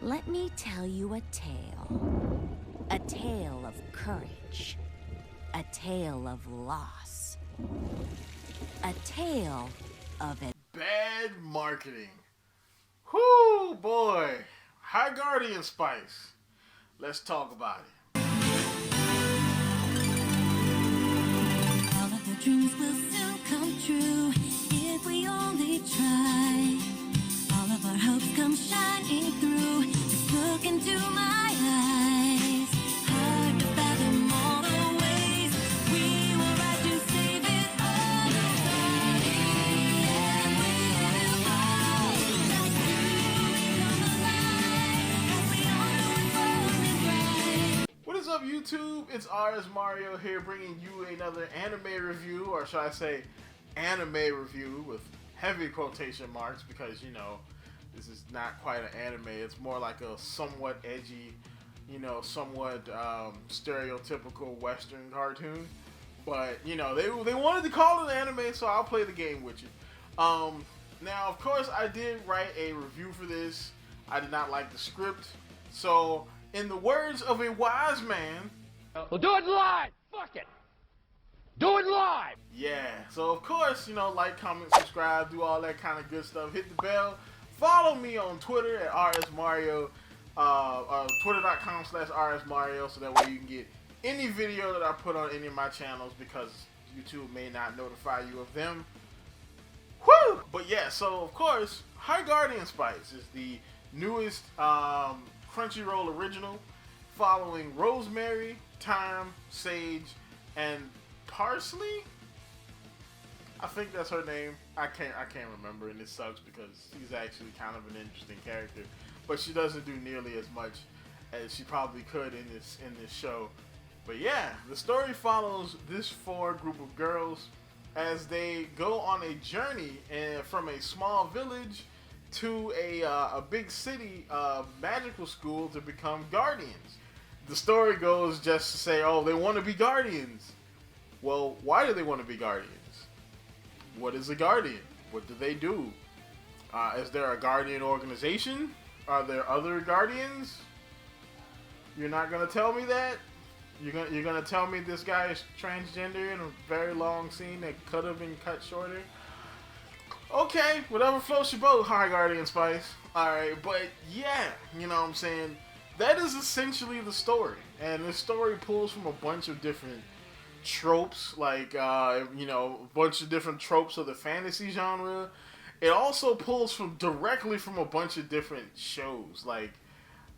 Let me tell you a tale. A tale of courage. A tale of loss. A tale of it. Bad marketing. Whoo, boy. High Guardian Spice. Let's talk about it. All of the dreams will soon come true if we only try. All of our hopes come shining through. Just look into my eyes. Hard to fathom all the ways we will rise to save it all. Starting and we'll all like you come alive as we all know it's only right. What is up, YouTube? It's RSMario here, bringing you another anime review, or should I say anime review with heavy quotation marks, because, you know, this is not quite an anime. It's more like a somewhat edgy, you know, somewhat stereotypical Western cartoon. But, you know, they wanted to call it an anime, so I'll play the game with you. Now, of course, I did write a review for this. I did not like the script. So, in the words of a wise man... Well, do it live! Fuck it! Do it live! Yeah, so of course, you know, like, comment, subscribe, do all that kind of good stuff. Hit the bell. Follow me on Twitter at RSMario, twitter.com/RSMario, so that way you can get any video that I put on any of my channels, because YouTube may not notify you of them. Woo! But yeah, so of course, High Guardian Spice is the newest Crunchyroll original, following Rosemary, Thyme, Sage, and Parsley. I think that's her name. I can't remember, and it sucks because she's actually kind of an interesting character, but she doesn't do nearly as much as she probably could in this show. But yeah, the story follows this group of girls as they go on a journey from a small village to a big city magical school to become guardians. The story goes just to say, oh, they want to be guardians. Well, why do they want to be guardians? What is a guardian? What do they do? Is there a guardian organization? Are there other guardians? You're not gonna tell me that? You're gonna tell me this guy is transgender in a very long scene that could have been cut shorter? Okay, whatever floats your boat, High Guardian Spice. Alright, but yeah, you know what I'm saying? That is essentially the story. And the story pulls from a bunch of different tropes, like, you know, a bunch of different tropes of the fantasy genre. It also pulls directly from a bunch of different shows. Like,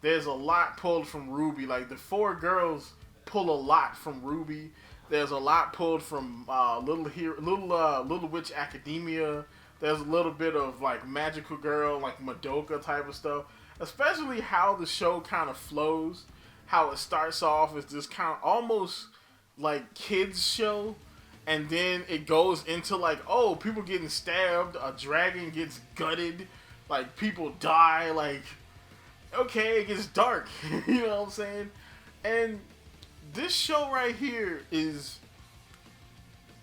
there's a lot pulled from Ruby. Like, the four girls pull a lot from Ruby. There's a lot pulled from Little Witch Academia. There's a little bit of, like, Magical Girl, like Madoka type of stuff. Especially how the show kind of flows. How it starts off as this kind of almost like kids show, and then it goes into like, oh, people getting stabbed, a dragon gets gutted, like people die, like, okay, it gets dark. You know what I'm saying? And this show right here is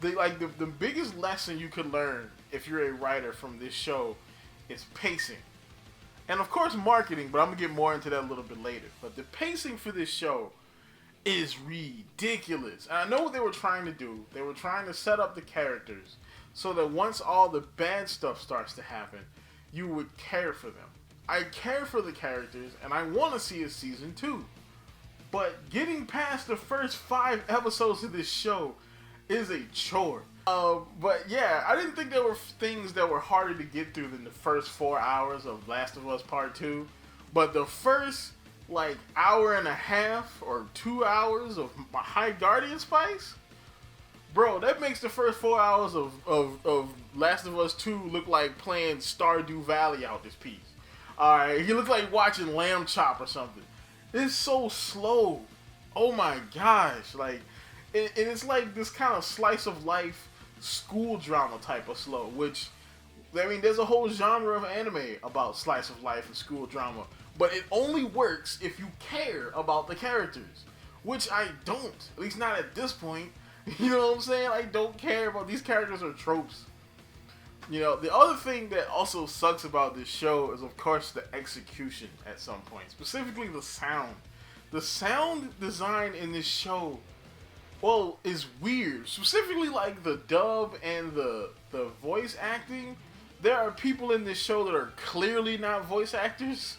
the biggest lesson you could learn if you're a writer from this show is pacing. And of course marketing, but I'm gonna get more into that a little bit later. But the pacing for this show is ridiculous. And I know what they were trying to do. They were trying to set up the characters so that once all the bad stuff starts to happen, you would care for them. I care for the characters, and I want to see a season 2. But getting past the first 5 episodes of this show is a chore. But yeah, I didn't think there were things that were harder to get through than the first 4 hours of Last of Us Part 2. But the first like hour and a half or 2 hours of my High Guardian Spice, bro, that makes the first 4 hours of Last of Us 2 look like playing Stardew Valley out this piece. Alright, he looks like watching Lamb Chop or something. It's so slow. Oh my gosh. Like, and it's like this kind of slice of life school drama type of slow, which, I mean, there's a whole genre of anime about slice of life and school drama. But it only works if you care about the characters, which I don't. At least not at this point. You know what I'm saying? I don't care about these characters or tropes. You know, the other thing that also sucks about this show is, of course, the execution at some point. Specifically, the sound. The sound design in this show, well, is weird. Specifically, like, the dub and the voice acting. There are people in this show that are clearly not voice actors.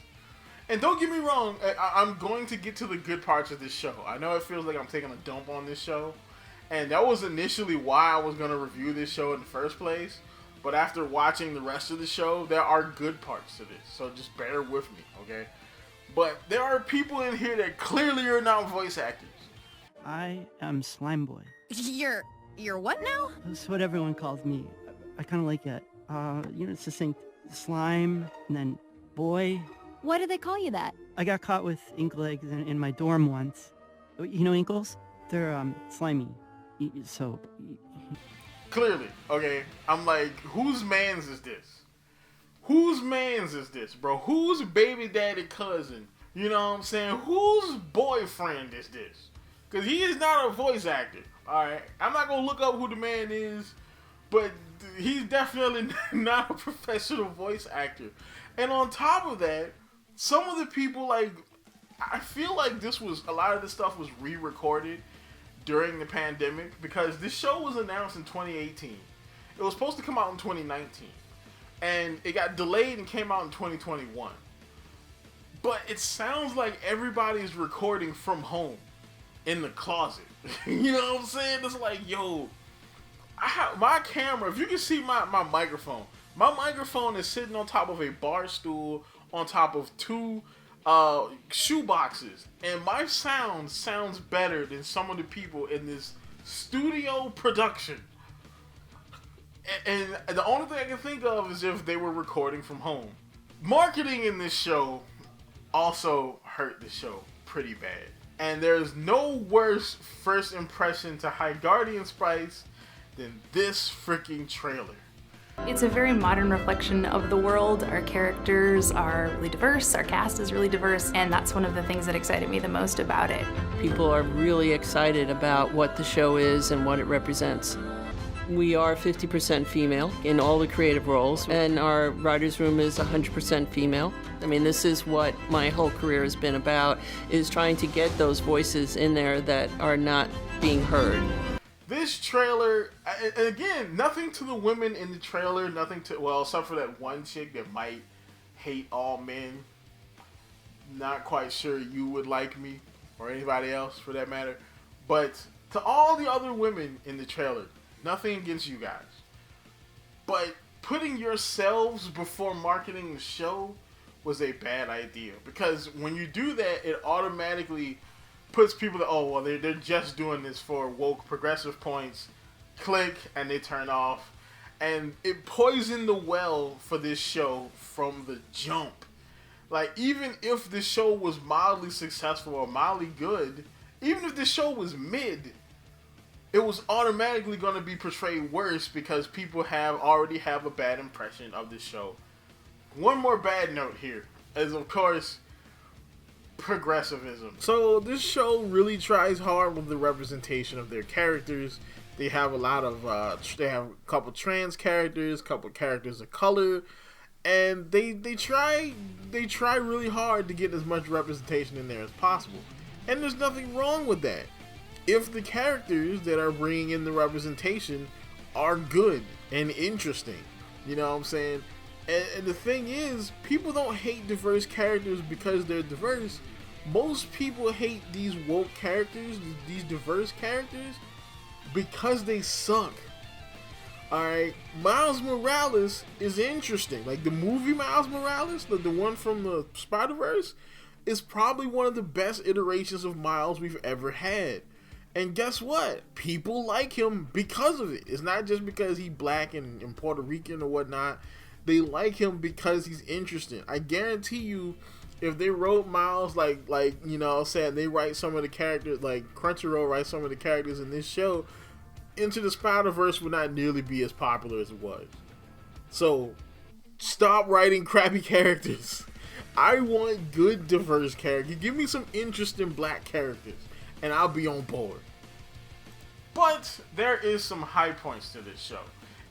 And don't get me wrong, I'm going to get to the good parts of this show. I know it feels like I'm taking a dump on this show. And that was initially why I was going to review this show in the first place. But after watching the rest of the show, there are good parts to this. So just bear with me, okay? But there are people in here that clearly are not voice actors. I am Slime Boy. You're what now? That's what everyone calls me. I kind of like it. It's succinct. Slime, and then boy. Why do they call you that? I got caught with ink legs in my dorm once. You know inkles? They're, slimy. So... Clearly, okay? I'm like, whose mans is this? Whose mans is this, bro? Whose baby daddy cousin? You know what I'm saying? Whose boyfriend is this? Because he is not a voice actor, alright? I'm not going to look up who the man is, but he's definitely not a professional voice actor. And on top of that, some of the people, like, I feel like a lot of this stuff was re-recorded during the pandemic, because this show was announced in 2018. It was supposed to come out in 2019. And it got delayed and came out in 2021. But it sounds like everybody's recording from home in the closet. You know what I'm saying? It's like, yo, my camera, if you can see my microphone is sitting on top of a bar stool on top of two shoe boxes, and my sound sounds better than some of the people in this studio production. And the only thing I can think of is if they were recording from home. Marketing in this show also hurt the show pretty bad. And there's no worse first impression to High Guardian Spice than this freaking trailer. It's a very modern reflection of the world. Our characters are really diverse, our cast is really diverse, and that's one of the things that excited me the most about it. People are really excited about what the show is and what it represents. We are 50% female in all the creative roles, and our writer's room is 100% female. I mean, this is what my whole career has been about, is trying to get those voices in there that are not being heard. This trailer, and again, nothing to the women in the trailer, well, except for that one chick that might hate all men. Not quite sure you would like me, or anybody else for that matter. But to all the other women in the trailer, nothing against you guys. But putting yourselves before marketing the show was a bad idea. Because when you do that, it automatically puts people that, oh, well, they're just doing this for woke progressive points. Click, and they turn off. And it poisoned the well for this show from the jump. Like, even if the show was mildly successful or mildly good, even if the show was mid, it was automatically going to be portrayed worse because people already have a bad impression of the show. One more bad note here is, of course, progressivism. So this show really tries hard with the representation of their characters. They have they have a couple trans characters, a couple characters of color, and they try really hard to get as much representation in there as possible. And there's nothing wrong with that if the characters that are bringing in the representation are good and interesting. You know what I'm saying? And the thing is, people don't hate diverse characters because they're diverse. Most people hate these woke characters, these diverse characters, because they suck. Alright, Miles Morales is interesting. Like, the movie Miles Morales, the one from the Spider-Verse, is probably one of the best iterations of Miles we've ever had. And guess what? People like him because of it. It's not just because he's black and Puerto Rican or whatnot. They like him because he's interesting. I guarantee you, if they wrote Miles like you know, saying they write some of the characters, like Crunchyroll writes some of the characters in this show, Into the Spider-Verse would not nearly be as popular as it was. So, stop writing crappy characters. I want good, diverse characters. Give me some interesting black characters, and I'll be on board. But there is some high points to this show.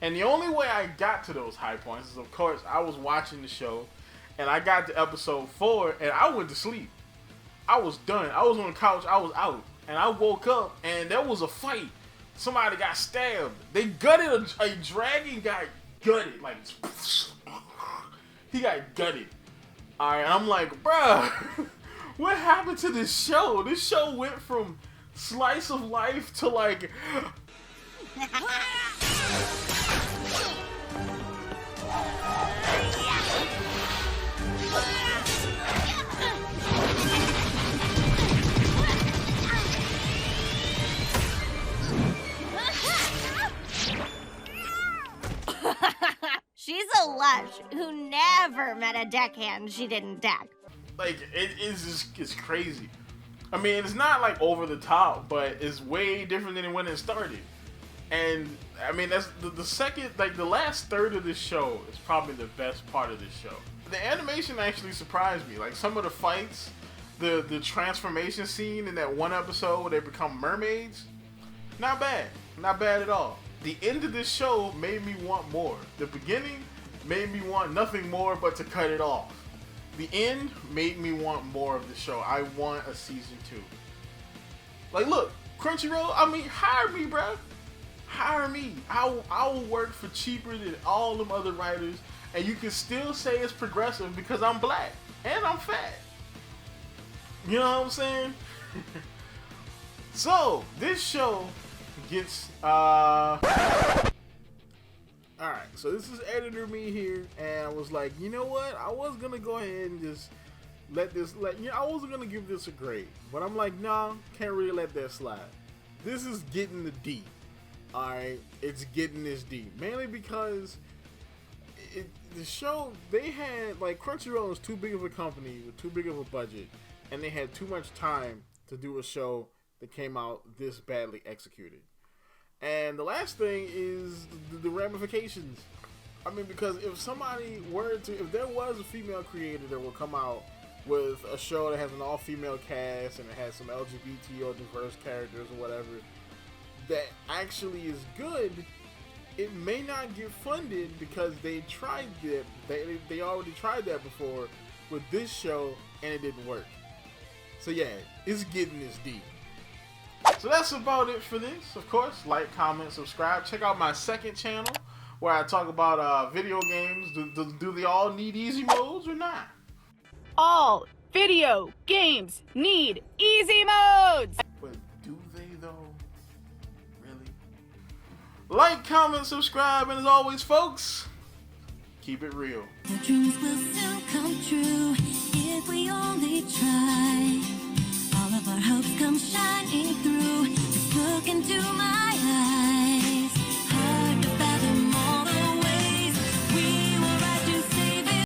And the only way I got to those high points is, of course, I was watching the show, and I got to episode 4, and I went to sleep. I was done. I was on the couch. I was out. And I woke up, and there was a fight. Somebody got stabbed. They gutted a dragon got gutted. Like, he got gutted. All right, I'm like, bruh, what happened to this show? This show went from slice of life to like... She's a lush who never met a deckhand she didn't deck. Like, it's crazy. I mean, it's not like over the top, but it's way different than when it started. And I mean, that's the second, like the last third of this show is probably the best part of this show. The animation actually surprised me. Like some of the fights, the transformation scene in that one episode where they become mermaids, not bad at all. The end of this show made me want more. The beginning made me want nothing more but to cut it off. The end made me want more of the show. I want a season 2. Like, look, Crunchyroll, I mean, hire me, bro. Hire me. I will work for cheaper than all them other writers, and you can still say it's progressive because I'm black and I'm fat. You know what I'm saying? So, this show gets, alright, so this is editor me here, and I was like, you know what? I was gonna go ahead and just I wasn't gonna give this a grade, but I'm like, nah, can't really let that slide. This is getting the D. Alright, it's getting this deep. Mainly because the show, they had, like, Crunchyroll was too big of a company with too big of a budget, and they had too much time to do a show that came out this badly executed. And the last thing is the ramifications. I mean, because if there was a female creator that would come out with a show that has an all-female cast and it has some LGBT or diverse characters or whatever, that actually is good, it may not get funded because they tried that. They already tried that before with this show and it didn't work. So yeah, it's getting this deep. So that's about it for this. Of course, like, comment, subscribe. Check out my second channel where I talk about video games. Do they all need easy modes or not? All video games need easy modes! But do they though? Really? Like, comment, subscribe, and as always, folks, keep it real. The dreams will still come true if we only